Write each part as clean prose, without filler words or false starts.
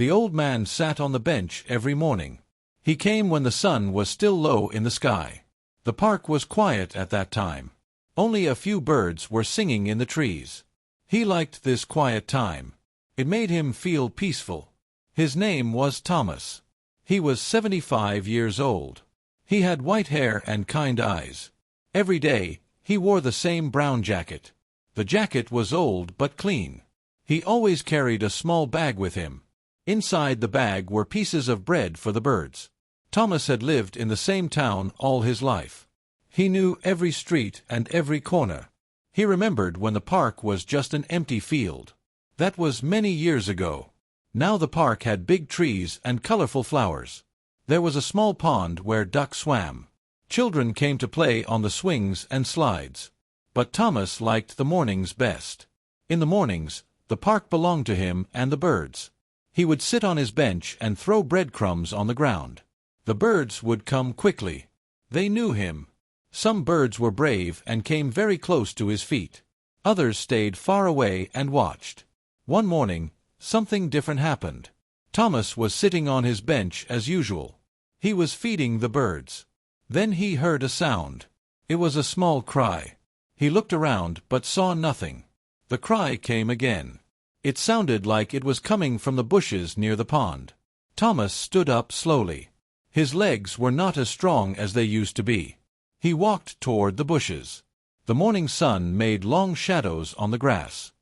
The old man sat on the bench every morning. He came when the sun was still low in the sky. The park was quiet at that time. Only a few birds were singing in the trees. He liked this quiet time. It made him feel peaceful. His name was Thomas. He was 75 years old. He had white hair and kind eyes. Every day, he wore the same brown jacket. The jacket was old but clean. He always carried a small bag with him. Inside the bag were pieces of bread for the birds. Thomas had lived in the same town all his life. He knew every street and every corner. He remembered when the park was just an empty field. That was many years ago. Now the park had big trees and colorful flowers. There was a small pond where ducks swam. Children came to play on the swings and slides. But Thomas liked the mornings best. In the mornings, the park belonged to him and the birds. He would sit on his bench and throw breadcrumbs on the ground. The birds would come quickly. They knew him. Some birds were brave and came very close to his feet. Others stayed far away and watched. One morning, something different happened. Thomas was sitting on his bench as usual. He was feeding the birds. Then he heard a sound. It was a small cry. He looked around but saw nothing. The cry came again. It sounded like it was coming from the bushes near the pond. Thomas stood up slowly. His legs were not as strong as they used to be. He walked toward the bushes. The morning sun made long shadows on the grass.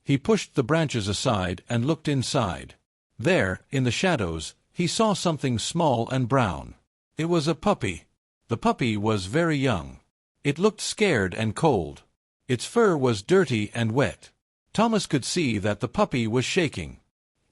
He pushed the branches aside and looked inside. There, in the shadows, he saw something small and brown. It was a puppy. The puppy was very young. It looked scared and cold. Its fur was dirty and wet. Thomas could see that the puppy was shaking.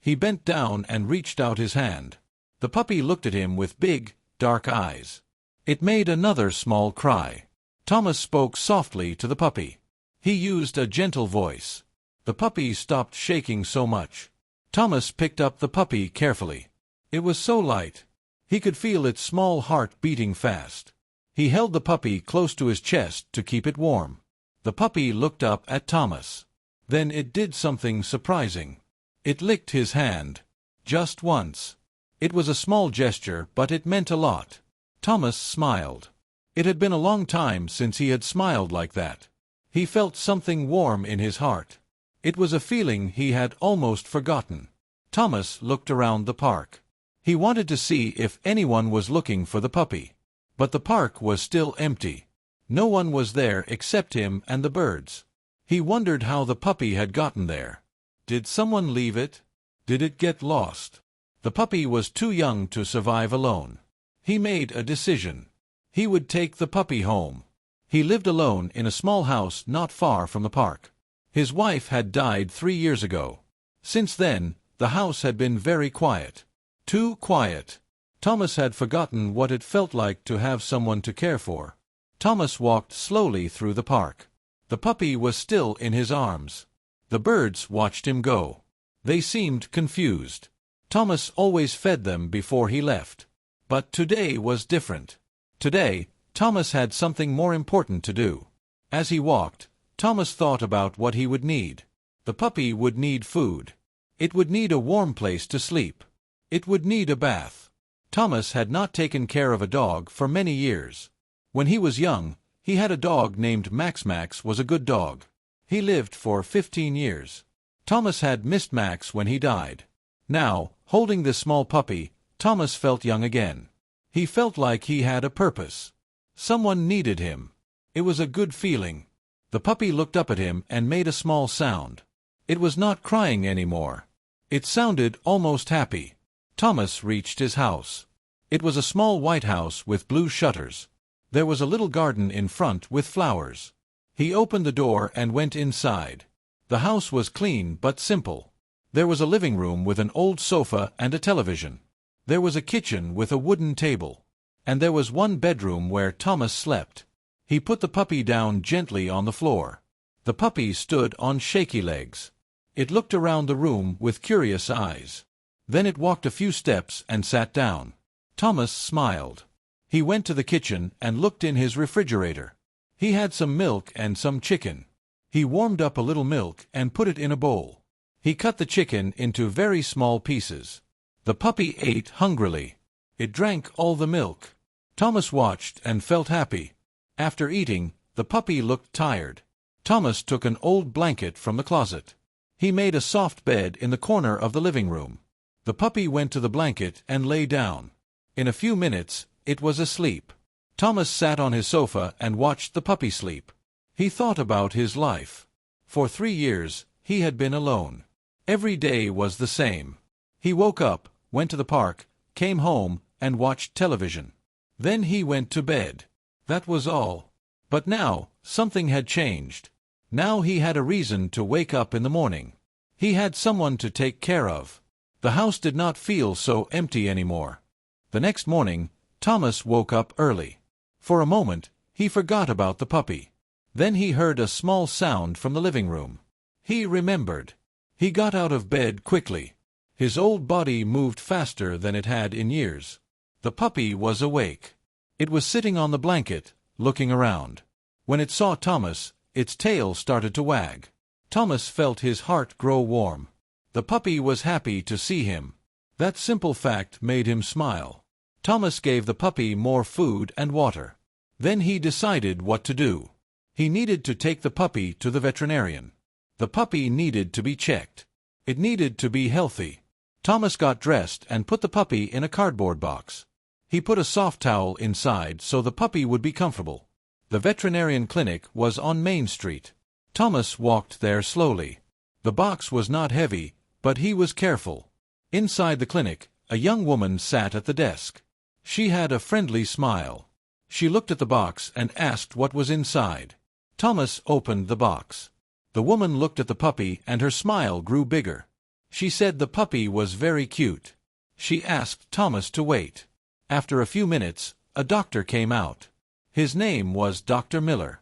He bent down and reached out his hand. The puppy looked at him with big, dark eyes. It made another small cry. Thomas spoke softly to the puppy. He used a gentle voice. The puppy stopped shaking so much. Thomas picked up the puppy carefully. It was so light. He could feel its small heart beating fast. He held the puppy close to his chest to keep it warm. The puppy looked up at Thomas. Then it did something surprising. It licked his hand. Just once. It was a small gesture, but it meant a lot. Thomas smiled. It had been a long time since he had smiled like that. He felt something warm in his heart. It was a feeling he had almost forgotten. Thomas looked around the park. He wanted to see if anyone was looking for the puppy. But the park was still empty. No one was there except him and the birds. He wondered how the puppy had gotten there. Did someone leave it? Did it get lost? The puppy was too young to survive alone. He made a decision. He would take the puppy home. He lived alone in a small house not far from the park. His wife had died 3 years ago. Since then, the house had been very quiet. Too quiet. Thomas had forgotten what it felt like to have someone to care for. Thomas walked slowly through the park. The puppy was still in his arms. The birds watched him go. They seemed confused. Thomas always fed them before he left. But today was different. Today, Thomas had something more important to do. As he walked, Thomas thought about what he would need. The puppy would need food. It would need a warm place to sleep. It would need a bath. Thomas had not taken care of a dog for many years. When he was young, he had a dog named Max. Max was a good dog. He lived for 15 years. Thomas had missed Max when he died. Now, holding this small puppy, Thomas felt young again. He felt like he had a purpose. Someone needed him. It was a good feeling. The puppy looked up at him and made a small sound. It was not crying anymore. It sounded almost happy. Thomas reached his house. It was a small white house with blue shutters. There was a little garden in front with flowers. He opened the door and went inside. The house was clean but simple. There was a living room with an old sofa and a television. There was a kitchen with a wooden table. And there was one bedroom where Thomas slept. He put the puppy down gently on the floor. The puppy stood on shaky legs. It looked around the room with curious eyes. Then it walked a few steps and sat down. Thomas smiled. He went to the kitchen and looked in his refrigerator. He had some milk and some chicken. He warmed up a little milk and put it in a bowl. He cut the chicken into very small pieces. The puppy ate hungrily. It drank all the milk. Thomas watched and felt happy. After eating, the puppy looked tired. Thomas took an old blanket from the closet. He made a soft bed in the corner of the living room. The puppy went to the blanket and lay down. In a few minutes, it was asleep. Thomas sat on his sofa and watched the puppy sleep. He thought about his life. For 3 years, he had been alone. Every day was the same. He woke up, went to the park, came home, and watched television. Then he went to bed. That was all. But now, something had changed. Now he had a reason to wake up in the morning. He had someone to take care of. The house did not feel so empty anymore. The next morning, Thomas woke up early. For a moment, he forgot about the puppy. Then he heard a small sound from the living room. He remembered. He got out of bed quickly. His old body moved faster than it had in years. The puppy was awake. It was sitting on the blanket, looking around. When it saw Thomas, its tail started to wag. Thomas felt his heart grow warm. The puppy was happy to see him. That simple fact made him smile. Thomas gave the puppy more food and water. Then he decided what to do. He needed to take the puppy to the veterinarian. The puppy needed to be checked. It needed to be healthy. Thomas got dressed and put the puppy in a cardboard box. He put a soft towel inside so the puppy would be comfortable. The veterinarian clinic was on Main Street. Thomas walked there slowly. The box was not heavy, but he was careful. Inside the clinic, a young woman sat at the desk. She had a friendly smile. She looked at the box and asked what was inside. Thomas opened the box. The woman looked at the puppy and her smile grew bigger. She said the puppy was very cute. She asked Thomas to wait. After a few minutes, a doctor came out. His name was Dr. Miller.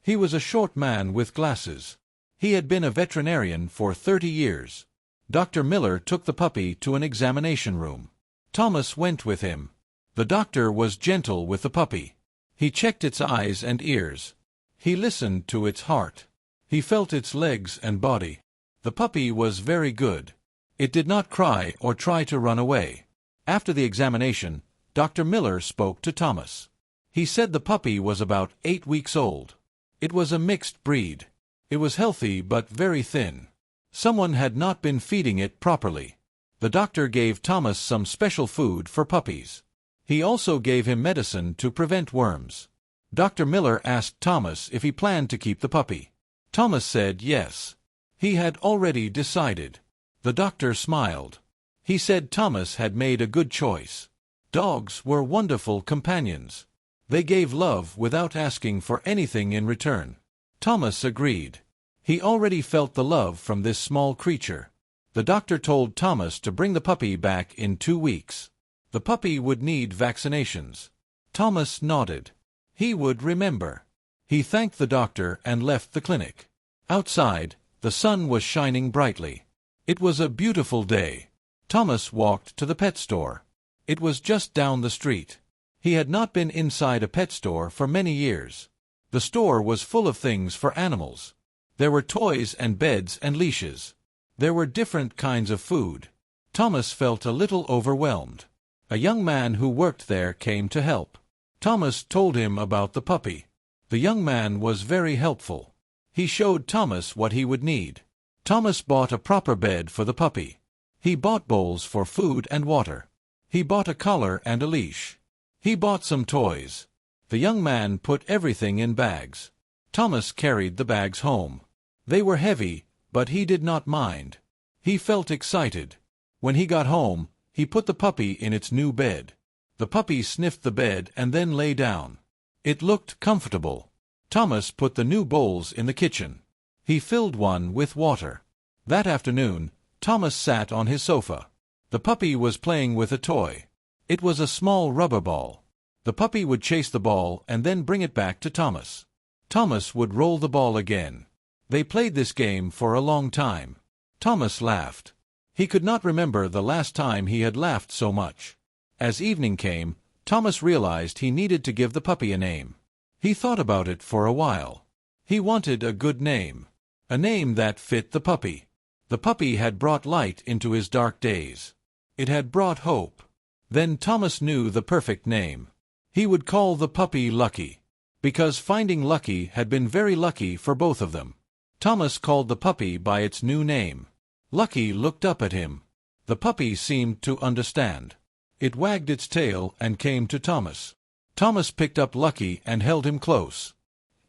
He was a short man with glasses. He had been a veterinarian for 30 years. Dr. Miller took the puppy to an examination room. Thomas went with him. The doctor was gentle with the puppy. He checked its eyes and ears. He listened to its heart. He felt its legs and body. The puppy was very good. It did not cry or try to run away. After the examination, Dr. Miller spoke to Thomas. He said the puppy was about 8 weeks old. It was a mixed breed. It was healthy but very thin. Someone had not been feeding it properly. The doctor gave Thomas some special food for puppies. He also gave him medicine to prevent worms. Dr. Miller asked Thomas if he planned to keep the puppy. Thomas said yes. He had already decided. The doctor smiled. He said Thomas had made a good choice. Dogs were wonderful companions. They gave love without asking for anything in return. Thomas agreed. He already felt the love from this small creature. The doctor told Thomas to bring the puppy back in 2 weeks. The puppy would need vaccinations. Thomas nodded. He would remember. He thanked the doctor and left the clinic. Outside, the sun was shining brightly. It was a beautiful day. Thomas walked to the pet store. It was just down the street. He had not been inside a pet store for many years. The store was full of things for animals. There were toys and beds and leashes. There were different kinds of food. Thomas felt a little overwhelmed. A young man who worked there came to help. Thomas told him about the puppy. The young man was very helpful. He showed Thomas what he would need. Thomas bought a proper bed for the puppy. He bought bowls for food and water. He bought a collar and a leash. He bought some toys. The young man put everything in bags. Thomas carried the bags home. They were heavy, but he did not mind. He felt excited. When he got home, he put the puppy in its new bed. The puppy sniffed the bed and then lay down. It looked comfortable. Thomas put the new bowls in the kitchen. He filled one with water. That afternoon, Thomas sat on his sofa. The puppy was playing with a toy. It was a small rubber ball. The puppy would chase the ball and then bring it back to Thomas. Thomas would roll the ball again. They played this game for a long time. Thomas laughed. He could not remember the last time he had laughed so much. As evening came, Thomas realized he needed to give the puppy a name. He thought about it for a while. He wanted a good name. A name that fit the puppy. The puppy had brought light into his dark days. It had brought hope. Then Thomas knew the perfect name. He would call the puppy Lucky, because finding Lucky had been very lucky for both of them. Thomas called the puppy by its new name. Lucky looked up at him. The puppy seemed to understand. It wagged its tail and came to Thomas. Thomas picked up Lucky and held him close.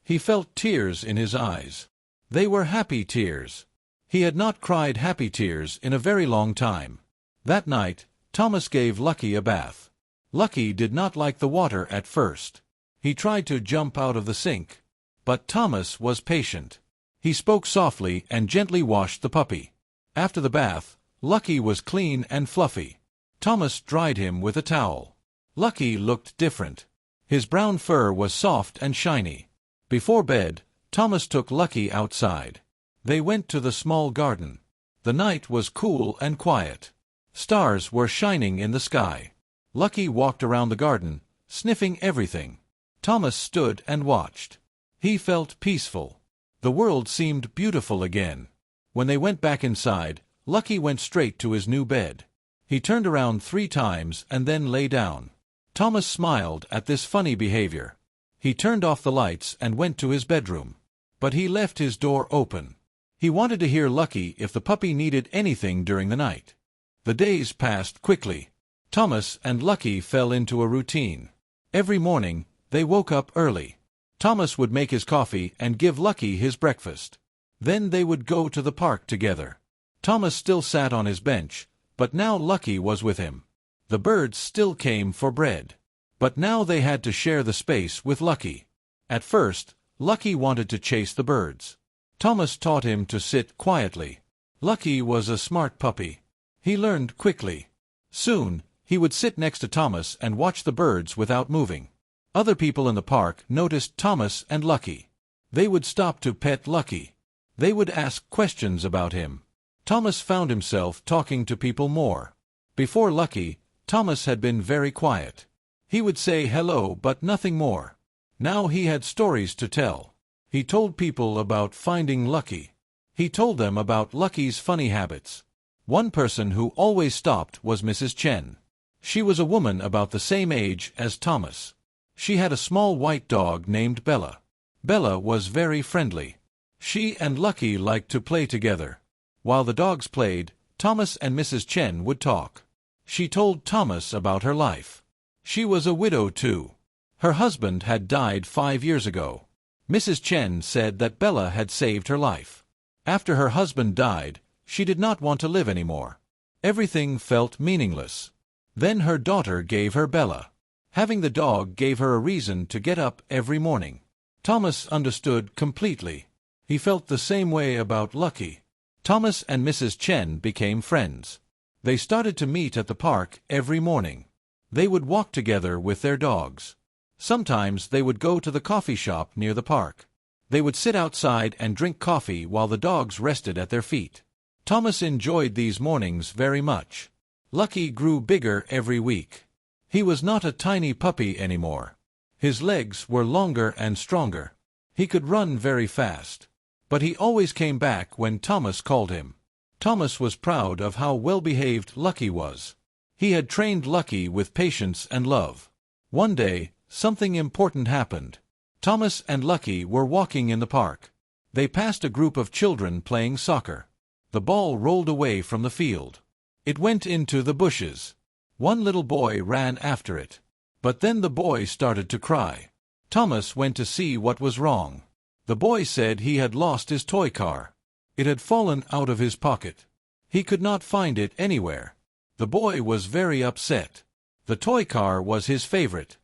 He felt tears in his eyes. They were happy tears. He had not cried happy tears in a very long time. That night, Thomas gave Lucky a bath. Lucky did not like the water at first. He tried to jump out of the sink. But Thomas was patient. He spoke softly and gently washed the puppy. After the bath, Lucky was clean and fluffy. Thomas dried him with a towel. Lucky looked different. His brown fur was soft and shiny. Before bed, Thomas took Lucky outside. They went to the small garden. The night was cool and quiet. Stars were shining in the sky. Lucky walked around the garden, sniffing everything. Thomas stood and watched. He felt peaceful. The world seemed beautiful again. When they went back inside, Lucky went straight to his new bed. He turned around 3 times and then lay down. Thomas smiled at this funny behavior. He turned off the lights and went to his bedroom. But he left his door open. He wanted to hear Lucky if the puppy needed anything during the night. The days passed quickly. Thomas and Lucky fell into a routine. Every morning, they woke up early. Thomas would make his coffee and give Lucky his breakfast. Then they would go to the park together. Thomas still sat on his bench, but now Lucky was with him. The birds still came for bread. But now they had to share the space with Lucky. At first, Lucky wanted to chase the birds. Thomas taught him to sit quietly. Lucky was a smart puppy. He learned quickly. Soon, he would sit next to Thomas and watch the birds without moving. Other people in the park noticed Thomas and Lucky. They would stop to pet Lucky. They would ask questions about him. Thomas found himself talking to people more. Before Lucky, Thomas had been very quiet. He would say hello but nothing more. Now he had stories to tell. He told people about finding Lucky. He told them about Lucky's funny habits. One person who always stopped was Mrs. Chen. She was a woman about the same age as Thomas. She had a small white dog named Bella. Bella was very friendly. She and Lucky liked to play together. While the dogs played, Thomas and Mrs. Chen would talk. She told Thomas about her life. She was a widow too. Her husband had died 5 years ago. Mrs. Chen said that Bella had saved her life. After her husband died, she did not want to live anymore. Everything felt meaningless. Then her daughter gave her Bella. Having the dog gave her a reason to get up every morning. Thomas understood completely. He felt the same way about Lucky. Thomas and Mrs. Chen became friends. They started to meet at the park every morning. They would walk together with their dogs. Sometimes they would go to the coffee shop near the park. They would sit outside and drink coffee while the dogs rested at their feet. Thomas enjoyed these mornings very much. Lucky grew bigger every week. He was not a tiny puppy anymore. His legs were longer and stronger. He could run very fast. But he always came back when Thomas called him. Thomas was proud of how well-behaved Lucky was. He had trained Lucky with patience and love. One day, something important happened. Thomas and Lucky were walking in the park. They passed a group of children playing soccer. The ball rolled away from the field. It went into the bushes. One little boy ran after it. But then the boy started to cry. Thomas went to see what was wrong. The boy said he had lost his toy car. It had fallen out of his pocket. He could not find it anywhere. The boy was very upset. The toy car was his favorite.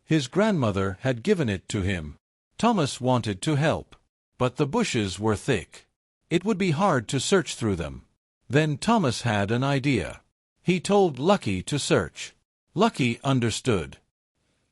His grandmother had given it to him. Thomas wanted to help. But the bushes were thick. It would be hard to search through them. Then Thomas had an idea. He told Lucky to search. Lucky understood.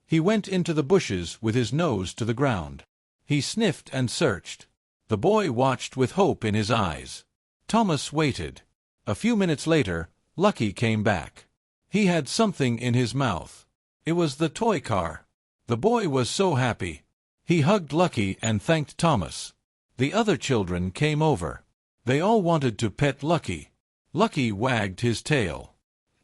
He went into the bushes with his nose to the ground. He sniffed and searched. The boy watched with hope in his eyes. Thomas waited. A few minutes later, Lucky came back. He had something in his mouth. It was the toy car. The boy was so happy. He hugged Lucky and thanked Thomas. The other children came over. They all wanted to pet Lucky. Lucky wagged his tail.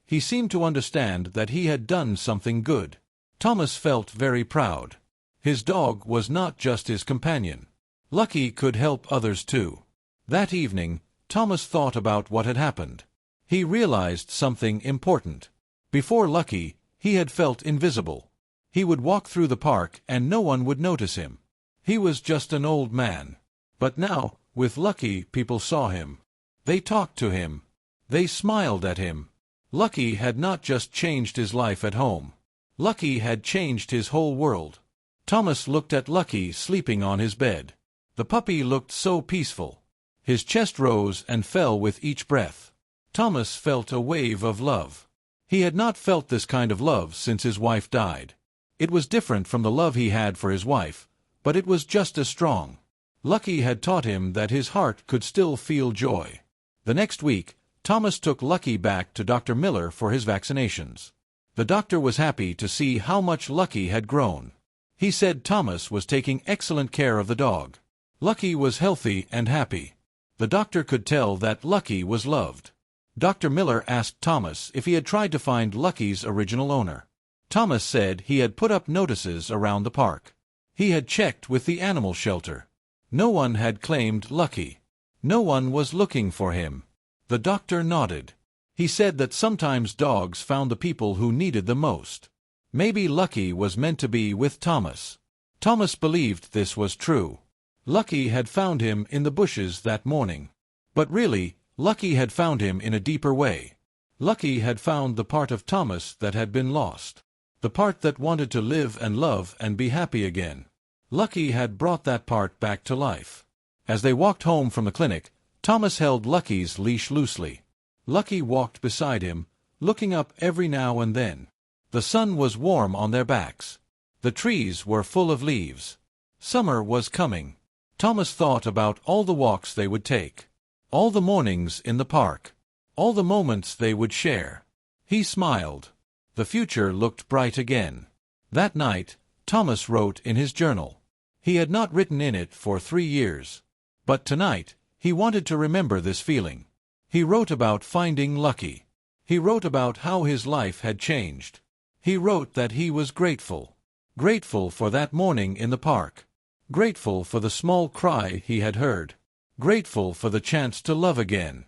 He seemed to understand that he had done something good. Thomas felt very proud. His dog was not just his companion. Lucky could help others too. That evening, Thomas thought about what had happened. He realized something important. Before Lucky, he had felt invisible. He would walk through the park and no one would notice him. He was just an old man. But now, with Lucky, people saw him. They talked to him. They smiled at him. Lucky had not just changed his life at home. Lucky had changed his whole world. Thomas looked at Lucky sleeping on his bed. The puppy looked so peaceful. His chest rose and fell with each breath. Thomas felt a wave of love. He had not felt this kind of love since his wife died. It was different from the love he had for his wife, but it was just as strong. Lucky had taught him that his heart could still feel joy. The next week, Thomas took Lucky back to Dr. Miller for his vaccinations. The doctor was happy to see how much Lucky had grown. He said Thomas was taking excellent care of the dog. Lucky was healthy and happy. The doctor could tell that Lucky was loved. Dr. Miller asked Thomas if he had tried to find Lucky's original owner. Thomas said he had put up notices around the park. He had checked with the animal shelter. No one had claimed Lucky. No one was looking for him. The doctor nodded. He said that sometimes dogs found the people who needed them most. Maybe Lucky was meant to be with Thomas. Thomas believed this was true. Lucky had found him in the bushes that morning. But really, Lucky had found him in a deeper way. Lucky had found the part of Thomas that had been lost. The part that wanted to live and love and be happy again. Lucky had brought that part back to life. As they walked home from the clinic, Thomas held Lucky's leash loosely. Lucky walked beside him, looking up every now and then. The sun was warm on their backs. The trees were full of leaves. Summer was coming. Thomas thought about all the walks they would take. All the mornings in the park. All the moments they would share. He smiled. The future looked bright again. That night, Thomas wrote in his journal. He had not written in it for 3 years. But tonight, he wanted to remember this feeling. He wrote about finding Lucky. He wrote about how his life had changed. He wrote that he was grateful. Grateful for that morning in the park. Grateful for the small cry he had heard. Grateful for the chance to love again.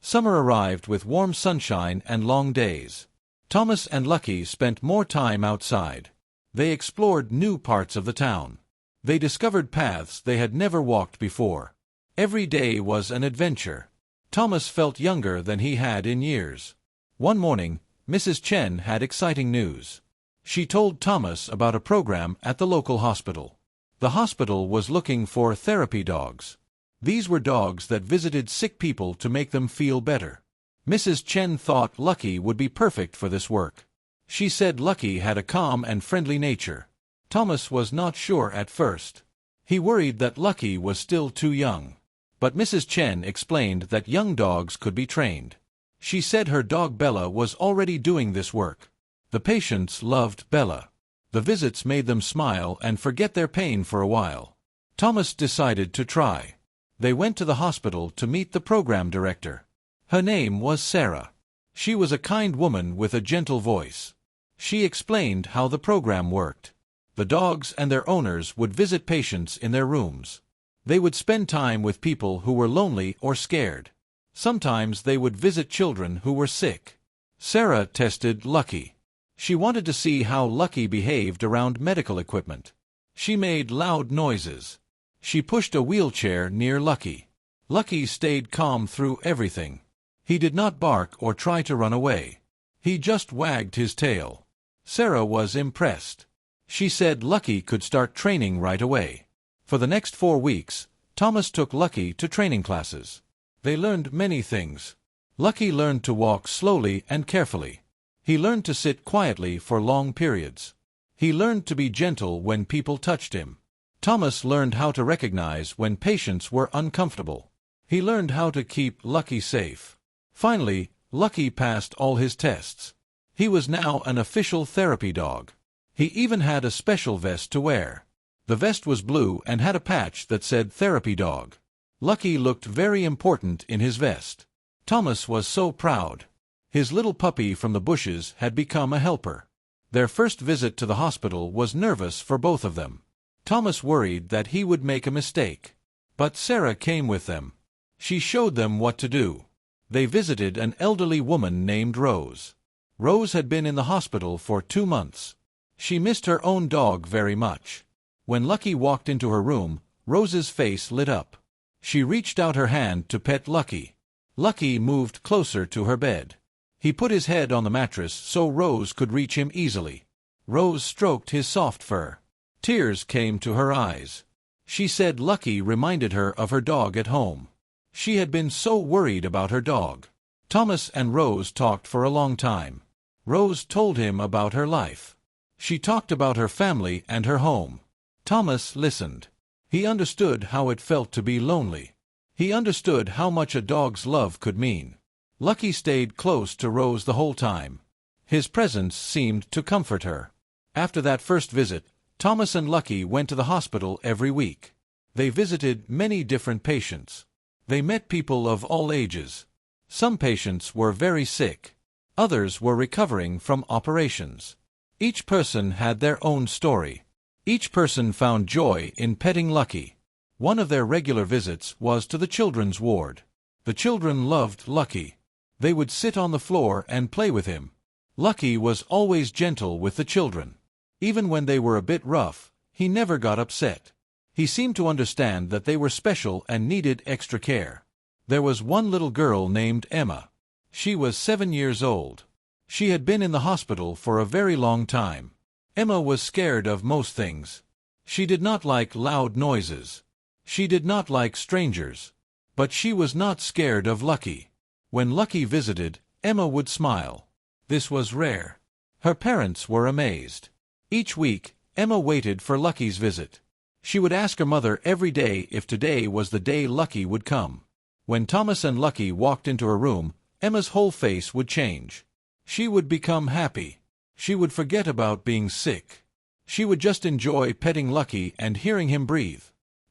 Summer arrived with warm sunshine and long days. Thomas and Lucky spent more time outside. They explored new parts of the town. They discovered paths they had never walked before. Every day was an adventure. Thomas felt younger than he had in years. One morning, Mrs. Chen had exciting news. She told Thomas about a program at the local hospital. The hospital was looking for therapy dogs. These were dogs that visited sick people to make them feel better. Mrs. Chen thought Lucky would be perfect for this work. She said Lucky had a calm and friendly nature. Thomas was not sure at first. He worried that Lucky was still too young. But Mrs. Chen explained that young dogs could be trained. She said her dog Bella was already doing this work. The patients loved Bella. The visits made them smile and forget their pain for a while. Thomas decided to try. They went to the hospital to meet the program director. Her name was Sarah. She was a kind woman with a gentle voice. She explained how the program worked. The dogs and their owners would visit patients in their rooms. They would spend time with people who were lonely or scared. Sometimes they would visit children who were sick. Sarah tested Lucky. She wanted to see how Lucky behaved around medical equipment. She made loud noises. She pushed a wheelchair near Lucky. Lucky stayed calm through everything. He did not bark or try to run away. He just wagged his tail. Sarah was impressed. She said Lucky could start training right away. For the next 4 weeks, Thomas took Lucky to training classes. They learned many things. Lucky learned to walk slowly and carefully. He learned to sit quietly for long periods. He learned to be gentle when people touched him. Thomas learned how to recognize when patients were uncomfortable. He learned how to keep Lucky safe. Finally, Lucky passed all his tests. He was now an official therapy dog. He even had a special vest to wear. The vest was blue and had a patch that said Therapy Dog. Lucky looked very important in his vest. Thomas was so proud. His little puppy from the bushes had become a helper. Their first visit to the hospital was nervous for both of them. Thomas worried that he would make a mistake. But Sarah came with them. She showed them what to do. They visited an elderly woman named Rose. Rose had been in the hospital for 2 months. She missed her own dog very much. When Lucky walked into her room, Rose's face lit up. She reached out her hand to pet Lucky. Lucky moved closer to her bed. He put his head on the mattress so Rose could reach him easily. Rose stroked his soft fur. Tears came to her eyes. She said Lucky reminded her of her dog at home. She had been so worried about her dog. Thomas and Rose talked for a long time. Rose told him about her life. She talked about her family and her home. Thomas listened. He understood how it felt to be lonely. He understood how much a dog's love could mean. Lucky stayed close to Rose the whole time. His presence seemed to comfort her. After that first visit, Thomas and Lucky went to the hospital every week. They visited many different patients. They met people of all ages. Some patients were very sick. Others were recovering from operations. Each person had their own story. Each person found joy in petting Lucky. One of their regular visits was to the children's ward. The children loved Lucky. They would sit on the floor and play with him. Lucky was always gentle with the children. Even when they were a bit rough, he never got upset. He seemed to understand that they were special and needed extra care. There was one little girl named Emma. She was 7 years old. She had been in the hospital for a very long time. Emma was scared of most things. She did not like loud noises. She did not like strangers. But she was not scared of Lucky. When Lucky visited, Emma would smile. This was rare. Her parents were amazed. Each week, Emma waited for Lucky's visit. She would ask her mother every day if today was the day Lucky would come. When Thomas and Lucky walked into her room, Emma's whole face would change. She would become happy. She would forget about being sick. She would just enjoy petting Lucky and hearing him breathe.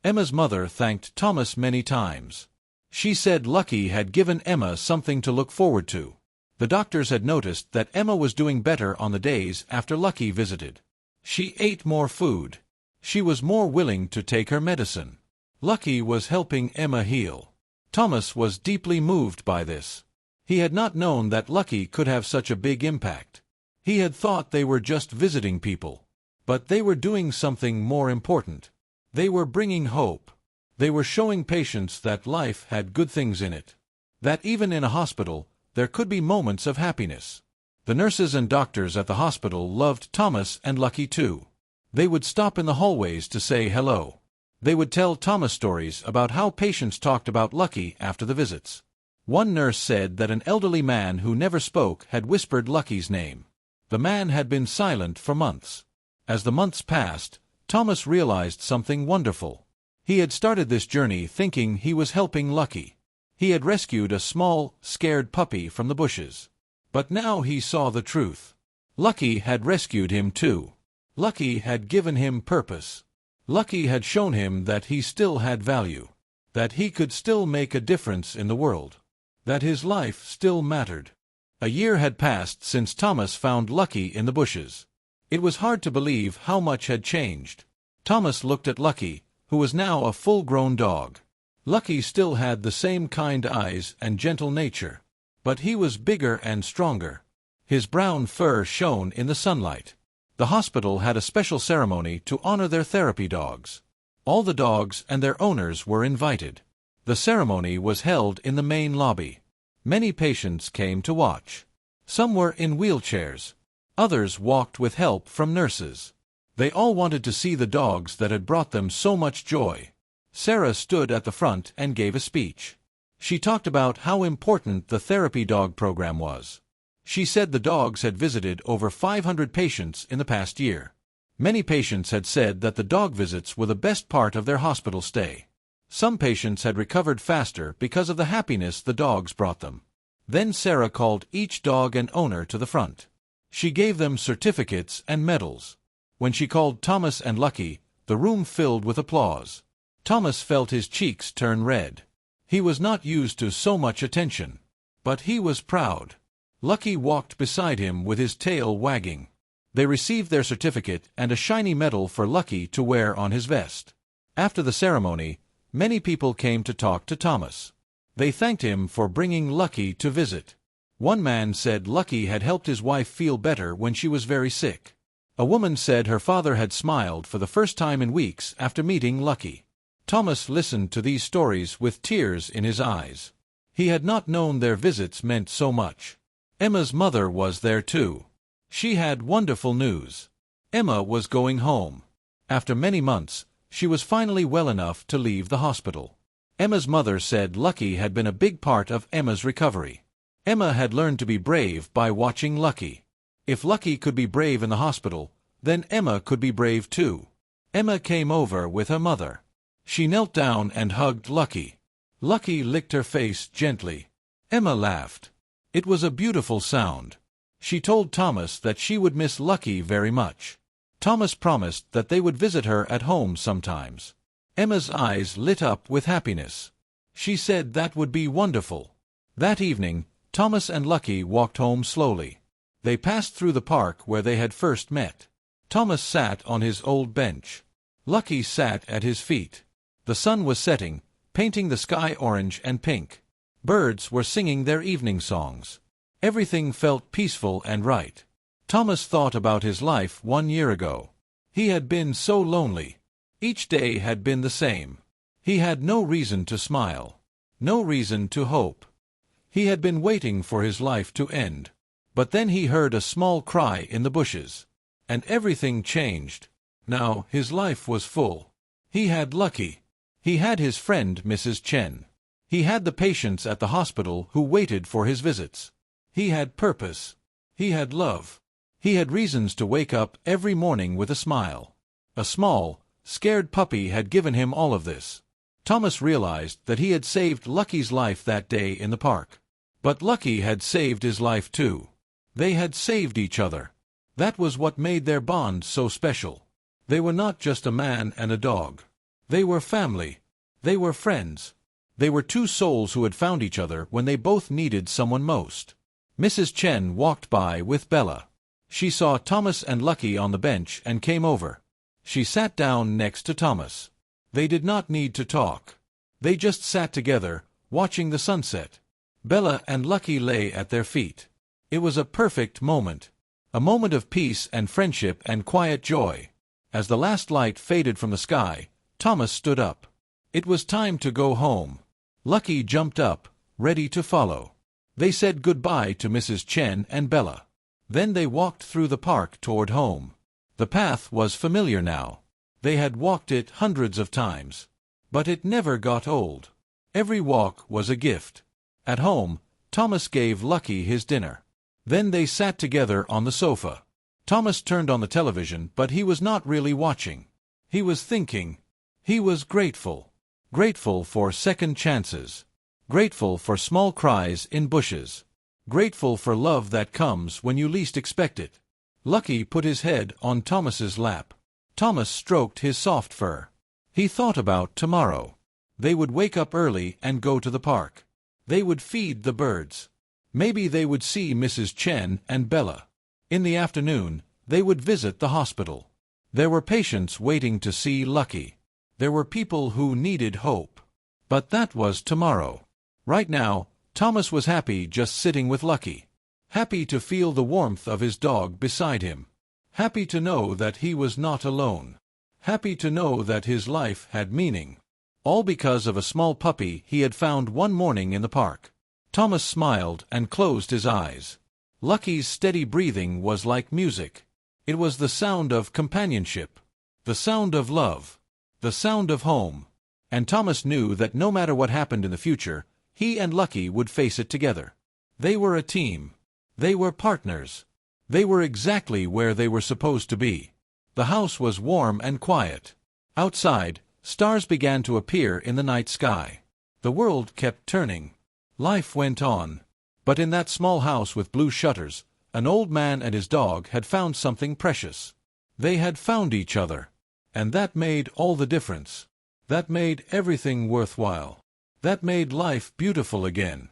Emma's mother thanked Thomas many times. She said Lucky had given Emma something to look forward to. The doctors had noticed that Emma was doing better on the days after Lucky visited. She ate more food. She was more willing to take her medicine. Lucky was helping Emma heal. Thomas was deeply moved by this. He had not known that Lucky could have such a big impact. He had thought they were just visiting people. But they were doing something more important. They were bringing hope. They were showing patients that life had good things in it. That even in a hospital, there could be moments of happiness. The nurses and doctors at the hospital loved Thomas and Lucky too. They would stop in the hallways to say hello. They would tell Thomas stories about how patients talked about Lucky after the visits. One nurse said that an elderly man who never spoke had whispered Lucky's name. The man had been silent for months. As the months passed, Thomas realized something wonderful. He had started this journey thinking he was helping Lucky. He had rescued a small, scared puppy from the bushes. But now he saw the truth. Lucky had rescued him too. Lucky had given him purpose. Lucky had shown him that he still had value. That he could still make a difference in the world. That his life still mattered. A year had passed since Thomas found Lucky in the bushes. It was hard to believe how much had changed. Thomas looked at Lucky, who was now a full-grown dog. Lucky still had the same kind eyes and gentle nature. But he was bigger and stronger. His brown fur shone in the sunlight. The hospital had a special ceremony to honor their therapy dogs. All the dogs and their owners were invited. The ceremony was held in the main lobby. Many patients came to watch. Some were in wheelchairs. Others walked with help from nurses. They all wanted to see the dogs that had brought them so much joy. Sarah stood at the front and gave a speech. She talked about how important the therapy dog program was. She said the dogs had visited over 500 patients in the past year. Many patients had said that the dog visits were the best part of their hospital stay. Some patients had recovered faster because of the happiness the dogs brought them. Then Sarah called each dog and owner to the front. She gave them certificates and medals. When she called Thomas and Lucky, the room filled with applause. Thomas felt his cheeks turn red. He was not used to so much attention. But he was proud. Lucky walked beside him with his tail wagging. They received their certificate and a shiny medal for Lucky to wear on his vest. After the ceremony, many people came to talk to Thomas. They thanked him for bringing Lucky to visit. One man said Lucky had helped his wife feel better when she was very sick. A woman said her father had smiled for the first time in weeks after meeting Lucky. Thomas listened to these stories with tears in his eyes. He had not known their visits meant so much. Emma's mother was there too. She had wonderful news. Emma was going home. After many months, she was finally well enough to leave the hospital. Emma's mother said Lucky had been a big part of Emma's recovery. Emma had learned to be brave by watching Lucky. If Lucky could be brave in the hospital, then Emma could be brave too. Emma came over with her mother. She knelt down and hugged Lucky. Lucky licked her face gently. Emma laughed. It was a beautiful sound. She told Thomas that she would miss Lucky very much. Thomas promised that they would visit her at home sometimes. Emma's eyes lit up with happiness. She said that would be wonderful. That evening, Thomas and Lucky walked home slowly. They passed through the park where they had first met. Thomas sat on his old bench. Lucky sat at his feet. The sun was setting, painting the sky orange and pink. Birds were singing their evening songs. Everything felt peaceful and right. Thomas thought about his life 1 year ago. He had been so lonely. Each day had been the same. He had no reason to smile. No reason to hope. He had been waiting for his life to end. But then he heard a small cry in the bushes. And everything changed. Now his life was full. He had Lucky. He had his friend Mrs. Chen. He had the patients at the hospital who waited for his visits. He had purpose. He had love. He had reasons to wake up every morning with a smile. A small, scared puppy had given him all of this. Thomas realized that he had saved Lucky's life that day in the park. But Lucky had saved his life too. They had saved each other. That was what made their bond so special. They were not just a man and a dog. They were family. They were friends. They were two souls who had found each other when they both needed someone most. Mrs. Chen walked by with Bella. She saw Thomas and Lucky on the bench and came over. She sat down next to Thomas. They did not need to talk. They just sat together, watching the sunset. Bella and Lucky lay at their feet. It was a perfect moment. A moment of peace and friendship and quiet joy. As the last light faded from the sky, Thomas stood up. It was time to go home. Lucky jumped up, ready to follow. They said goodbye to Mrs. Chen and Bella. Then they walked through the park toward home. The path was familiar now. They had walked it hundreds of times. But it never got old. Every walk was a gift. At home, Thomas gave Lucky his dinner. Then they sat together on the sofa. Thomas turned on the television, but he was not really watching. He was thinking. He was grateful. Grateful for second chances. Grateful for small cries in bushes. Grateful for love that comes when you least expect it. Lucky put his head on Thomas's lap. Thomas stroked his soft fur. He thought about tomorrow. They would wake up early and go to the park. They would feed the birds. Maybe they would see Mrs. Chen and Bella. In the afternoon, they would visit the hospital. There were patients waiting to see Lucky. There were people who needed hope. But that was tomorrow. Right now, Thomas was happy just sitting with Lucky. Happy to feel the warmth of his dog beside him. Happy to know that he was not alone. Happy to know that his life had meaning. All because of a small puppy he had found one morning in the park. Thomas smiled and closed his eyes. Lucky's steady breathing was like music. It was the sound of companionship. The sound of love. The sound of home. And Thomas knew that no matter what happened in the future, he and Lucky would face it together. They were a team. They were partners. They were exactly where they were supposed to be. The house was warm and quiet. Outside, stars began to appear in the night sky. The world kept turning. Life went on. But in that small house with blue shutters, an old man and his dog had found something precious. They had found each other. And that made all the difference. That made everything worthwhile. That made life beautiful again.